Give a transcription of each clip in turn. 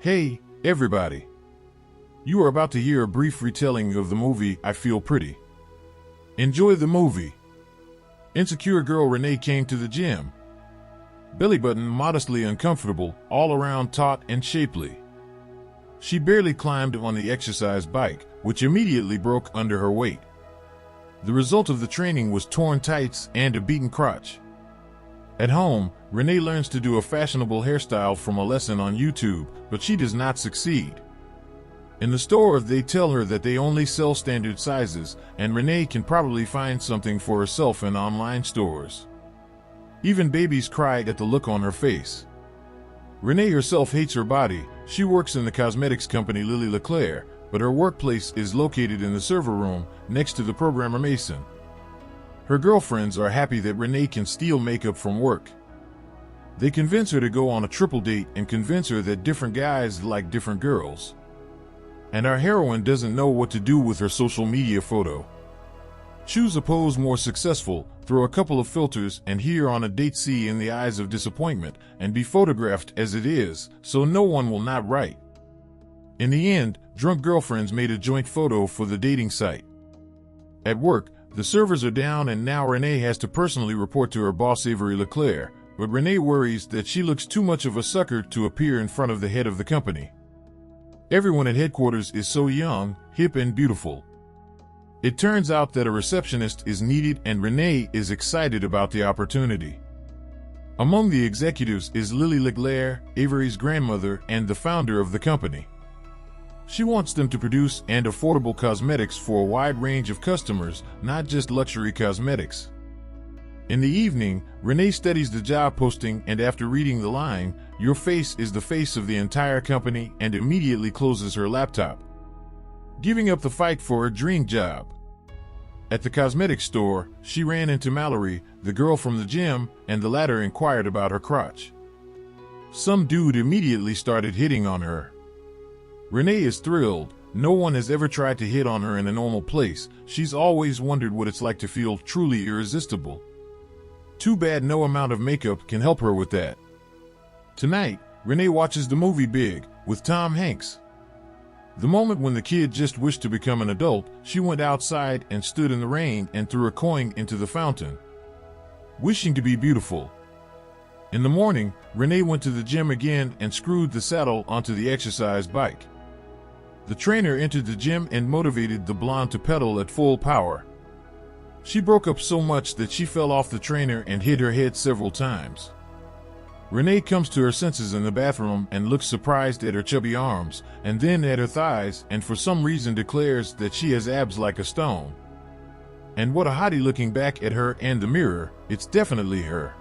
Hey, everybody. You are about to hear a brief retelling of the movie I Feel Pretty. Enjoy the movie. Insecure girl Renee came to the gym. Belly button modestly uncomfortable, all around taut and shapely. She barely climbed on the exercise bike, which immediately broke under her weight. The result of the training was torn tights and a beaten crotch. At home, Renee learns to do a fashionable hairstyle from a lesson on YouTube, but she does not succeed. In the store, they tell her that they only sell standard sizes, and Renee can probably find something for herself in online stores. Even babies cry at the look on her face. Renee herself hates her body. She works in the cosmetics company Lily Leclerc, but her workplace is located in the server room, next to the programmer Mason. Her girlfriends are happy that Renee can steal makeup from work. They convince her to go on a triple date and convince her that different guys like different girls. And our heroine doesn't know what to do with her social media photo. Choose a pose more successful, throw a couple of filters, and here on a date see in the eyes of disappointment, and be photographed as it is, so no one will not write. In the end, drunk girlfriends made a joint photo for the dating site. At work, the servers are down and now Renee has to personally report to her boss Avery Leclerc, but Renee worries that she looks too much of a sucker to appear in front of the head of the company. Everyone at headquarters is so young, hip and beautiful. It turns out that a receptionist is needed and Renee is excited about the opportunity. Among the executives is Lily Leclerc, Avery's grandmother and the founder of the company. She wants them to produce and affordable cosmetics for a wide range of customers, not just luxury cosmetics. In the evening, Renee studies the job posting and after reading the line, "Your face is the face of the entire company," and immediately closes her laptop, giving up the fight for her dream job. At the cosmetics store, she ran into Mallory, the girl from the gym, and the latter inquired about her crotch. Some dude immediately started hitting on her. Renee is thrilled. No one has ever tried to hit on her in a normal place. She's always wondered what it's like to feel truly irresistible. Too bad no amount of makeup can help her with that. Tonight, Renee watches the movie Big, with Tom Hanks. The moment when the kid just wished to become an adult, she went outside and stood in the rain and threw a coin into the fountain, wishing to be beautiful. In the morning, Renee went to the gym again and screwed the saddle onto the exercise bike. The trainer entered the gym and motivated the blonde to pedal at full power. She broke up so much that she fell off the trainer and hit her head several times. Renee comes to her senses in the bathroom and looks surprised at her chubby arms, and then at her thighs, and for some reason declares that she has abs like a stone. And what a hottie looking back at her and the mirror, it's definitely her.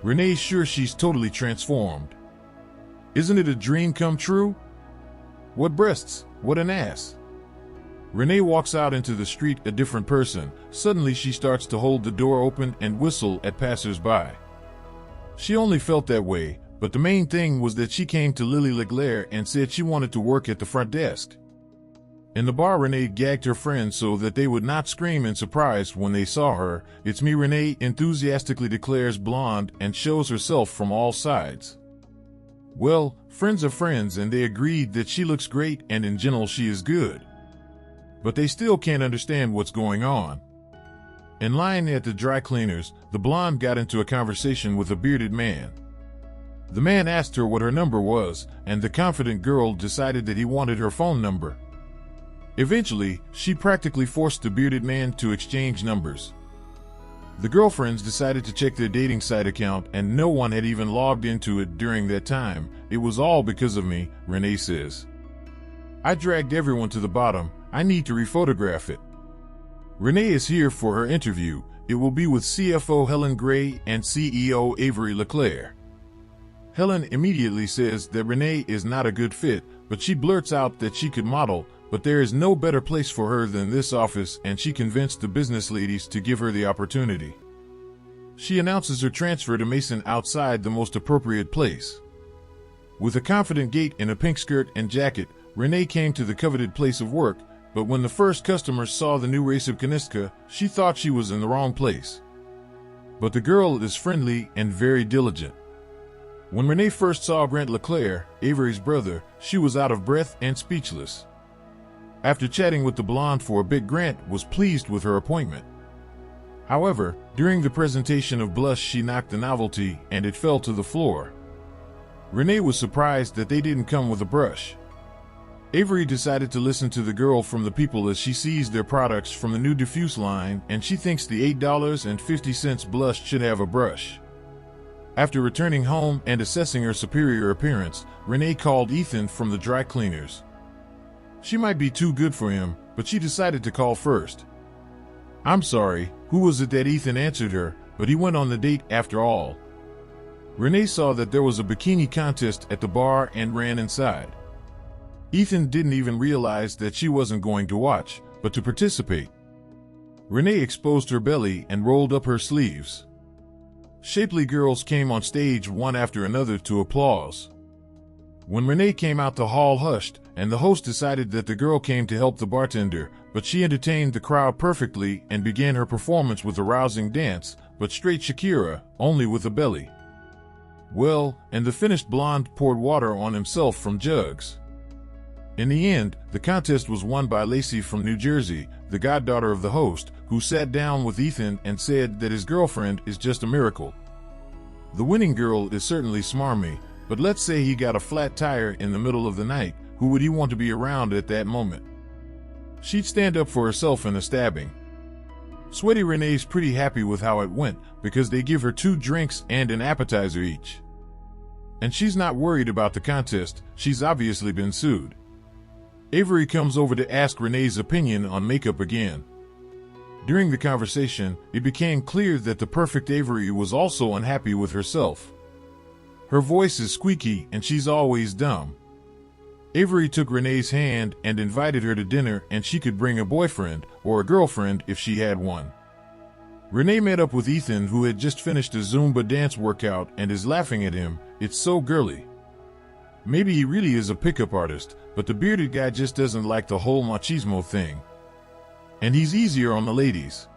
Renee's sure she's totally transformed. Isn't it a dream come true? What breasts, what an ass. Renee walks out into the street a different person. Suddenly she starts to hold the door open and whistle at passers-by. She only felt that way, but the main thing was that she came to Lily Leclerc and said she wanted to work at the front desk. In the bar, Renee gagged her friends so that they would not scream in surprise when they saw her. "It's me," Renee enthusiastically declares, blonde, and shows herself from all sides. Well, friends are friends and they agreed that she looks great and in general she is good. But they still can't understand what's going on. In line at the dry cleaners, the blonde got into a conversation with a bearded man. The man asked her what her number was, and the confident girl decided that he wanted her phone number. Eventually, she practically forced the bearded man to exchange numbers. The girlfriends decided to check their dating site account and no one had even logged into it during that time. "It was all because of me," Renee says. "I dragged everyone to the bottom. I need to rephotograph it." Renee is here for her interview. It will be with CFO Helen Gray and CEO Avery Leclerc. Helen immediately says that Renee is not a good fit, but she blurts out that she could model, but there is no better place for her than this office, and she convinced the business ladies to give her the opportunity. She announces her transfer to Mason outside the most appropriate place. With a confident gait in a pink skirt and jacket, Renee came to the coveted place of work, but when the first customer saw the new receptionistka, she thought she was in the wrong place. But the girl is friendly and very diligent. When Renee first saw Grant LeClaire, Avery's brother, she was out of breath and speechless. After chatting with the blonde for a bit, Grant was pleased with her appointment. However, during the presentation of blush, she knocked the novelty and it fell to the floor. Renee was surprised that they didn't come with a brush. Avery decided to listen to the girl from the people as she sees their products from the new diffuse line, and she thinks the $8.50 blush should have a brush. After returning home and assessing her superior appearance, Renee called Ethan from the dry cleaners. She might be too good for him, but she decided to call first. "I'm sorry, who was it?" that Ethan answered her, but he went on the date after all. Renee saw that there was a bikini contest at the bar and ran inside. Ethan didn't even realize that she wasn't going to watch, but to participate. Renee exposed her belly and rolled up her sleeves. Shapely girls came on stage one after another to applause. When Renee came out, the hall hushed, and the host decided that the girl came to help the bartender, but she entertained the crowd perfectly and began her performance with a rousing dance, but straight Shakira, only with a belly. Well, and the finished blonde poured water on himself from jugs. In the end, the contest was won by Lacey from New Jersey, the goddaughter of the host, who sat down with Ethan and said that his girlfriend is just a miracle. The winning girl is certainly smarmy, but let's say he got a flat tire in the middle of the night, who would he want to be around at that moment? She'd stand up for herself in a stabbing. Sweaty Renee's pretty happy with how it went, because they give her 2 drinks and an appetizer each. And she's not worried about the contest, she's obviously been sued. Avery comes over to ask Renee's opinion on makeup again. During the conversation, it became clear that the perfect Avery was also unhappy with herself. Her voice is squeaky and she's always dumb. Avery took Renee's hand and invited her to dinner, and she could bring a boyfriend or a girlfriend if she had one. Renee met up with Ethan, who had just finished a Zumba dance workout, and is laughing at him. It's so girly. Maybe he really is a pickup artist, but the bearded guy just doesn't like the whole machismo thing. And he's easier on the ladies.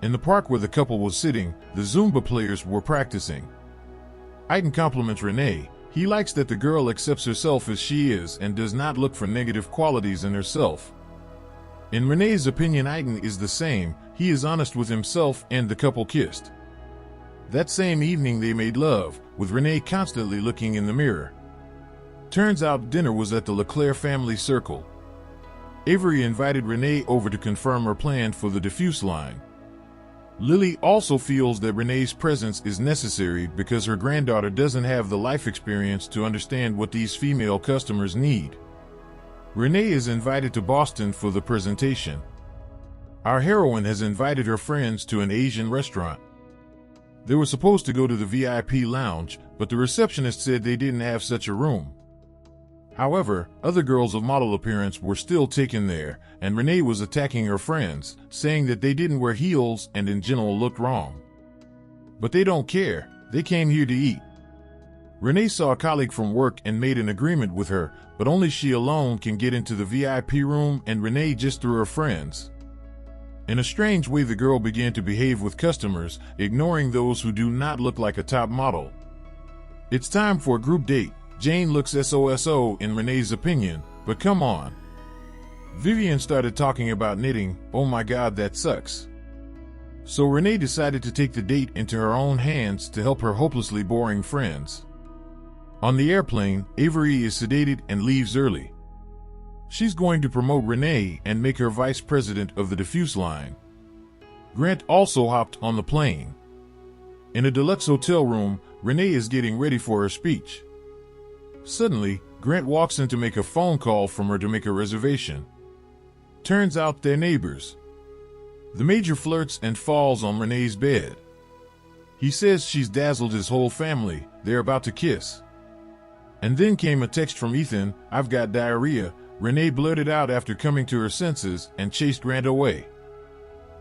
In the park where the couple was sitting, the Zumba players were practicing. Iden compliments Renee. He likes that the girl accepts herself as she is and does not look for negative qualities in herself. In Renee's opinion, Iden is the same. He is honest with himself, and the couple kissed. That same evening they made love, with Renee constantly looking in the mirror. Turns out dinner was at the LeClaire family circle. Avery invited Renee over to confirm her plan for the diffuse line. Lily also feels that Renee's presence is necessary because her granddaughter doesn't have the life experience to understand what these female customers need. Renee is invited to Boston for the presentation. Our heroine has invited her friends to an Asian restaurant. They were supposed to go to the VIP lounge, but the receptionist said they didn't have such a room. However, other girls of model appearance were still taken there, and Renee was attacking her friends, saying that they didn't wear heels and in general looked wrong. But they don't care, they came here to eat. Renee saw a colleague from work and made an agreement with her, but only she alone can get into the VIP room, and Renee just through her friends. In a strange way, the girl began to behave with customers, ignoring those who do not look like a top model. It's time for a group date. Jane looks SOSO in Renee's opinion, but come on. Vivian started talking about knitting. Oh my god, that sucks. So Renee decided to take the date into her own hands to help her hopelessly boring friends. On the airplane, Avery is sedated and leaves early. She's going to promote Renee and make her vice president of the diffuse line. Grant also hopped on the plane. In a deluxe hotel room, Renee is getting ready for her speech. Suddenly, Grant walks in to make a phone call from her to make a reservation. Turns out they're neighbors. The major flirts and falls on Renee's bed. He says she's dazzled his whole family. They're about to kiss. And then came a text from Ethan. I've got diarrhea, Renee blurted out after coming to her senses, and chased Grant away.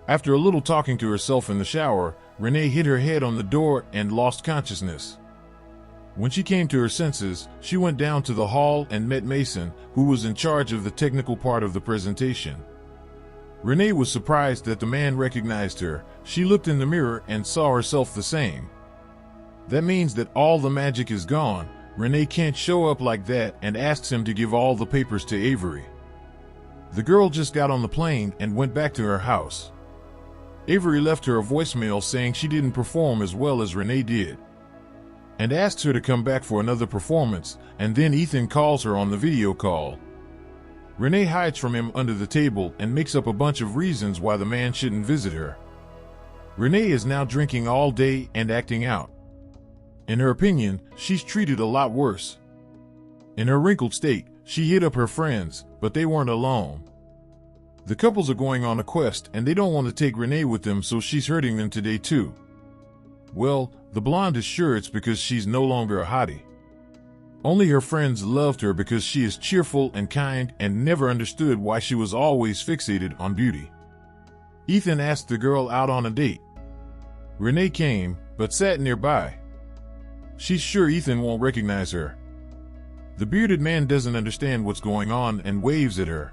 After a little talking to herself in the shower, Renee hit her head on the door and lost consciousness. When she came to her senses, she went down to the hall and met Mason, who was in charge of the technical part of the presentation. Renee was surprised that the man recognized her. She looked in the mirror and saw herself the same. That means that all the magic is gone. Renee can't show up like that and asks him to give all the papers to Avery. The girl just got on the plane and went back to her house. Avery left her a voicemail saying she didn't perform as well as Renee did, and asks her to come back for another performance, and then Ethan calls her on the video call. Renee hides from him under the table and makes up a bunch of reasons why the man shouldn't visit her. Renee is now drinking all day and acting out. In her opinion, she's treated a lot worse. In her wrinkled state, she hit up her friends, but they weren't alone. The couples are going on a quest and they don't want to take Renee with them, so she's hurting them today too. Well, the blonde is sure it's because she's no longer a hottie. Only her friends loved her because she is cheerful and kind and never understood why she was always fixated on beauty. Ethan asked the girl out on a date. Renee came, but sat nearby. She's sure Ethan won't recognize her. The bearded man doesn't understand what's going on and waves at her.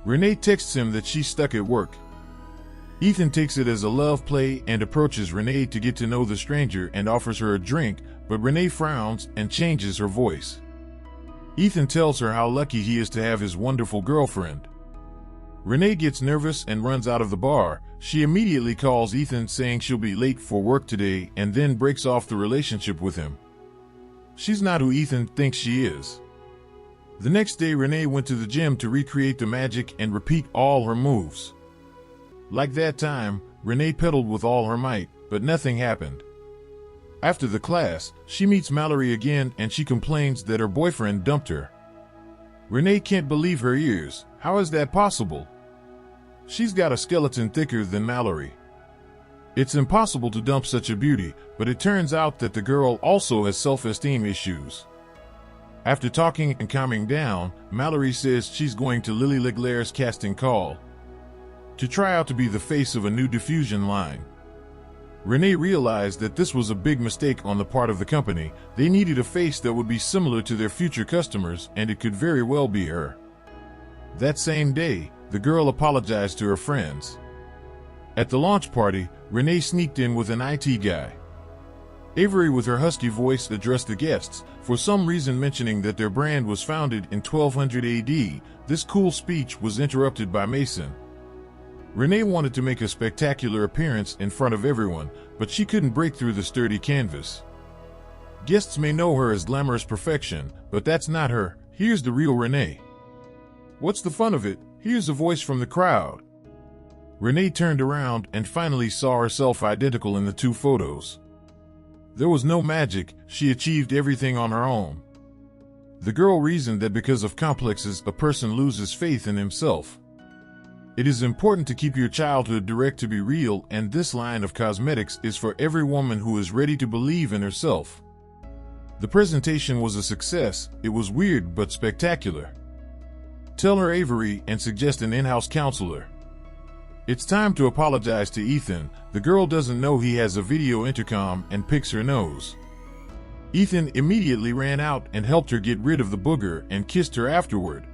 Renee texts him that she's stuck at work. Ethan takes it as a love play and approaches Renee to get to know the stranger and offers her a drink, but Renee frowns and changes her voice. Ethan tells her how lucky he is to have his wonderful girlfriend. Renee gets nervous and runs out of the bar. She immediately calls Ethan saying she'll be late for work today and then breaks off the relationship with him. She's not who Ethan thinks she is. The next day, Renee went to the gym to recreate the magic and repeat all her moves. Like that time, Renee pedaled with all her might, but nothing happened. After the class, she meets Mallory again and she complains that her boyfriend dumped her. Renee can't believe her ears. How is that possible? She's got a skeleton thicker than Mallory. It's impossible to dump such a beauty, but it turns out that the girl also has self-esteem issues. After talking and calming down, Mallory says she's going to Lily Leglair's casting call to try out to be the face of a new diffusion line. Renee realized that this was a big mistake on the part of the company. They needed a face that would be similar to their future customers, and it could very well be her. That same day, the girl apologized to her friends. At the launch party, Renee sneaked in with an IT guy. Avery, with her husky voice, addressed the guests, for some reason mentioning that their brand was founded in 1200 AD. This cool speech was interrupted by Mason. Renee wanted to make a spectacular appearance in front of everyone, but she couldn't break through the sturdy canvas. Guests may know her as glamorous perfection, but that's not her. Here's the real Renee. What's the fun of it? Here's a voice from the crowd. Renee turned around and finally saw herself identical in the two photos. There was no magic, she achieved everything on her own. The girl reasoned that because of complexes, a person loses faith in himself. It is important to keep your childhood direct to be real, and this line of cosmetics is for every woman who is ready to believe in herself. The presentation was a success. It was weird but spectacular. Tell her Avery and suggest an in-house counselor. It's time to apologize to Ethan. The girl doesn't know he has a video intercom and picks her nose. Ethan immediately ran out and helped her get rid of the booger and kissed her afterward.